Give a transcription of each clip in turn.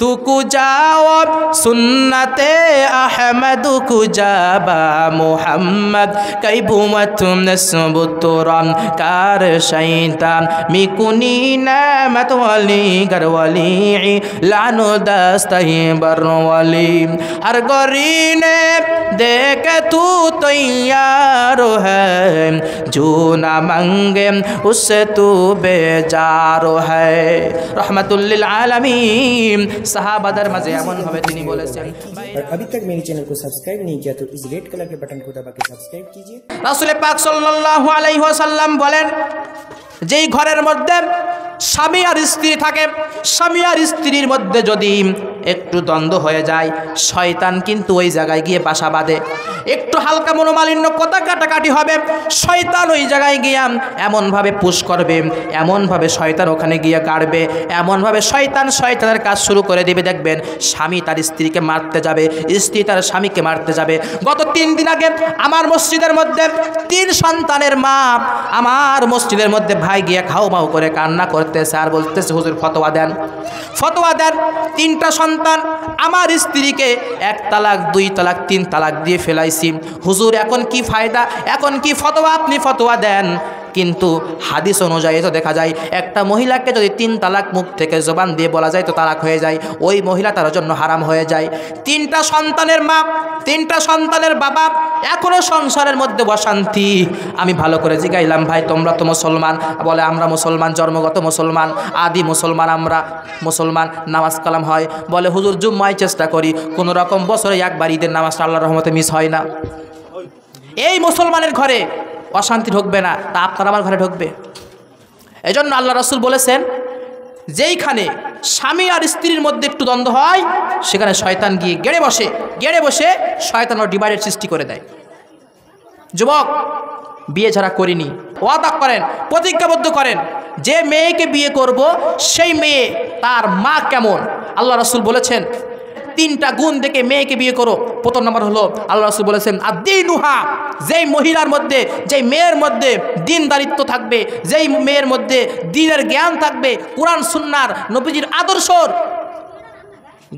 तू कुजाओ सुन्नते अहमद कुजाबा मुहम्मद कई भूमत नस्बुतुरम कार शैतान मिकुनी नमत वाली गरवाली लानो दस्तही बरवाली हर गरीने देख तू तैयार है जो ना मंगे उससे तू बेजार है रहमतुल्लिल आलमीन साहबादर मजे एमन भावे तिनी बोलेছেন और अभी तक मेरे चैनल को सब्सक्राइब नहीं किया तो इस रेड कलर के बटन को दबा के सब्सक्राइब कीजिए। রাসূল পাক সাল্লাল্লাহু আলাইহি ওয়াসাল্লাম বলেন যেই ঘরের মধ্যে স্বামী আর স্ত্রী থাকে স্বামী আর স্ত্রীর মধ্যে যদি একটু দ্বন্দ্ব হয়ে যায় শয়তান কিন্তু ওই জায়গায় গিয়ে বাসা বাঁধে একটু হালকা মনোমালিন্য কথা কাটাকাটি হবে শয়তান ওই জায়গায় গিয়ে এমনভাবে পুশ করবে এমনভাবে শয়তান ওখানে গিয়ে গাড়বে এমনভাবে শয়তানের কাজ শুরু করে দেবে দেখবেন স্বামী তার স্ত্রীকে মারতে যাবে স্ত্রী তার স্বামীকে মারতে যাবে গত 3 দিন আগে আমার মসজিদের মধ্যে 3 সন্তানের মা আমার মসজিদের মধ্যে ভাই গিয়ে খাও করে কান্না করতেছে আর বলতেছে হুজুর ফতোয়া দেন 3টা সন্তান আমার স্ত্রীকে 1 তালাক 2 তালাক 3 তালাক দিয়ে ফেলাইছি হুজুর এখন কি ফায়দা এখন কি ফতোয়া আপনি ফতোয়া দেন কিন্তু হাদিস অনুযায়ী তো দেখা যায় একটা মহিলাকে যদি 3 তালাক মুখ থেকে জবান দিয়ে বলা যায় তো তালাক হয়ে যায় ওই মহিলা তার জন্য হারাম হয়ে যায় 3টা সন্তানের মা 3টা সন্তানের বাবা এখনো সংসারের মধ্যে অশান্তি আমি ভালো করে জিজ্ঞাইলাম ভাই তোমরা তো মুসলমান বলে আমরা মুসলমান জন্মগত মুসলমান আদি মুসলমান আমরা মুসলমান নামাজ কালাম হয় বলে হুজুর জুম্মায় চেষ্টা করি কোনো রকম বছরে একবার ঈদের নামাজটা আল্লাহর রহমতে মিস হয় না এই মুসলমানের ঘরে অশান্তি ঢুকবে না তা আপনার আমার ঘরে ঢুকবে এজন্য আল্লাহ রাসূল বলেছেন যেইখানে স্বামী আর স্ত্রীর মধ্যে একটু দ্বন্দ্ব হয় সেখানে শয়তান গিয়ে গেড়ে বসে শয়তান ওর ডিভাইডের সৃষ্টি করে দেয় যুবক বিয়ে যারা করিনি ওয়াদা করেন প্রতিজ্ঞাবদ্ধ করেন যে মেয়েকে বিয়ে করব সেই মেয়ে তার মা কেমন আল্লাহ রাসূল বলেছেন 3টা গুণ দেখে মেয়েকে বিয়ে করো প্রথম নম্বর হলো আল্লাহ রাসূল বলেছেন আদিনুহা যেই মহিলার মধ্যে যেই মেয়ের মধ্যে দ্বীনদারিত্ব থাকবে যেই মেয়ের মধ্যে দ্বীনের জ্ঞান থাকবে কোরআন সুন্নাহর নবীজির আদর্শর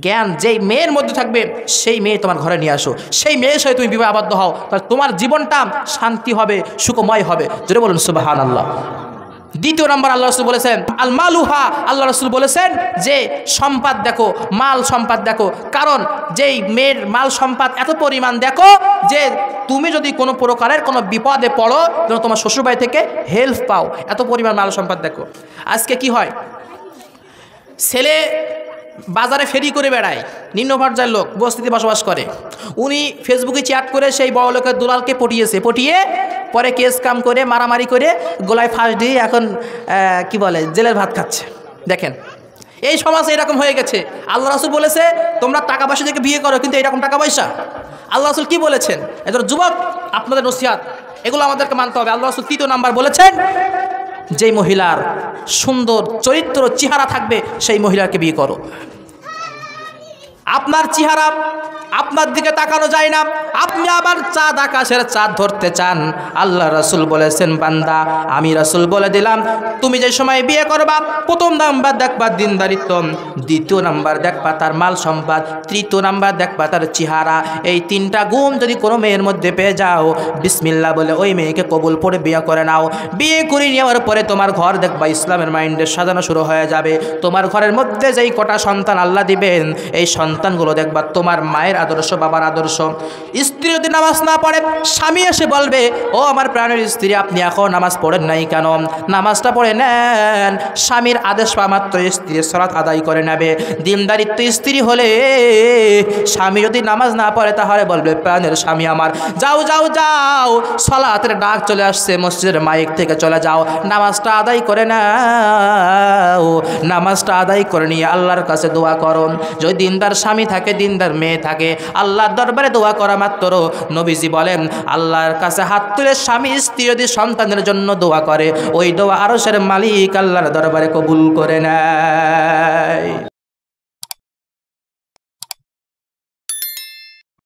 জ্ঞান যেই মেয়ের মধ্যে থাকবে সেই মেয়ে তোমার ঘরে নিয়ে আসো সেই মেয়ের সাথে তুমি বিবাহ আবদ্ধ হও তাহলে তোমার জীবনটা শান্তি হবে সুখময় হবে জোরে বলুন সুবহানাল্লাহ দ্বিতীয় নাম্বার আল্লাহ রাসূল বলেছেন আল মালুহা আল্লাহ রাসূল বলেছেন যে সম্পদ দেখো মাল সম্পদ দেখো কারণ যেই মেয়ের মাল সম্পদ এত পরিমাণ দেখো যে তুমি যদি কোনো প্রকারের কোনো বিপদে পড়ো যেন তোমার শ্বশুরবাড়ি থেকে হেল্প পাও এত পরিমাণ মাল সম্পদ দেখো আজকে কি হয় ছেলে বাজারে ফেরি করে বেড়ায় নিম্ন পর্যায়ের লোক বস্তিতে বসবাস করে উনি ফেসবুকে চ্যাট করে সেই বড় লোকের দুলালকে পটিয়ে পরে কেস কাম করে মারামারি করে গলায় ফাঁস দিয়ে এখন কি বলে জেলের ভাত খাচ্ছে দেখেন এই সমাজে এরকম হয়ে গেছে আল্লাহ রাসূল বলেছে তোমরা টাকা পয়সা থেকে বিয়ে করো কিন্তু এরকম টাকা পয়সা আল্লাহ রাসূল কি বলেছেন এদের যুবক আপনাদের নসিহত এগুলো আমাদেরকে মানতে হবে আল্লাহ রাসূল 3য় নাম্বার বলেছেন যেই মহিলার সুন্দর চরিত্র চেহারা থাকবে সেই মহিলাকে বিয়ে করো আপনার চেহারা আপনার দিকে তাকানো যায় না আপনি আবার চাঁদ আকাশের চাঁদ ধরতে চান আল্লাহ রাসূল বলেছেন বান্দা আমি রাসূল বলে দিলাম তুমি যে সময় বিয়ে করবা প্রথম নাম্বার দেখবা দ্বীনদারিত্ব দ্বিতীয় নাম্বার দেখবা তার মাল সম্পদ তৃতীয় নাম্বার দেখবা তার চেহারা এই 3টা গুণ যদি কোনো মেয়ের মধ্যে পেয়ে যাও বিসমিল্লাহ বলে ওই মেয়েকে কবুল করে বিয়ে করে নাও বিয়ে করে নেওয়ার পরে তোমার ঘর দেখবা ইসলামের মাইন্ডে সাজানো শুরু হয়ে যাবে তোমার ঘরের মধ্যে যেই কটা সন্তান আল্লাহ দিবেন এই সন্তানগুলো দেখবা তোমার মায়ের আদর্শ বাবার আদর্শ স্ত্রী যদি নামাজ না পড়ে স্বামী এসে বলবে ও আমার প্রাণের স্ত্রী আপনি এখন নামাজ পড়েন নাই কেন নামাজটা পড়ে নেন স্বামীর আদেশ পাওয়া মাত্র স্ত্রী সালাত আদায় করে নেবে দ্বীনদারিত্ব স্ত্রী হলে স্বামী যদি নামাজ না পড়ে তাহলে বলবে প্রাণের স্বামী আমার যাও যাও যাও সালাতের ডাক চলে আসছে মসজিদের মাইক থেকে চলে যাও নামাজটা আদায় করে নাও নামাজটা আদায় করে নিয়ে আল্লাহর কাছে দোয়া করো যদি দিনদার স্বামী থাকে দিনদার মেয়ে থাকে আল্লাহর দরবারে দোয়া করা মাত্র নবীজি বলেন আল্লাহর কাছে হাত তুলে স্বামী স্ত্রী যদি সন্তানের জন্য দোয়া করে ওই দোয়া আরশের মালিক আল্লাহর দরবারে কবুল করে নেয়।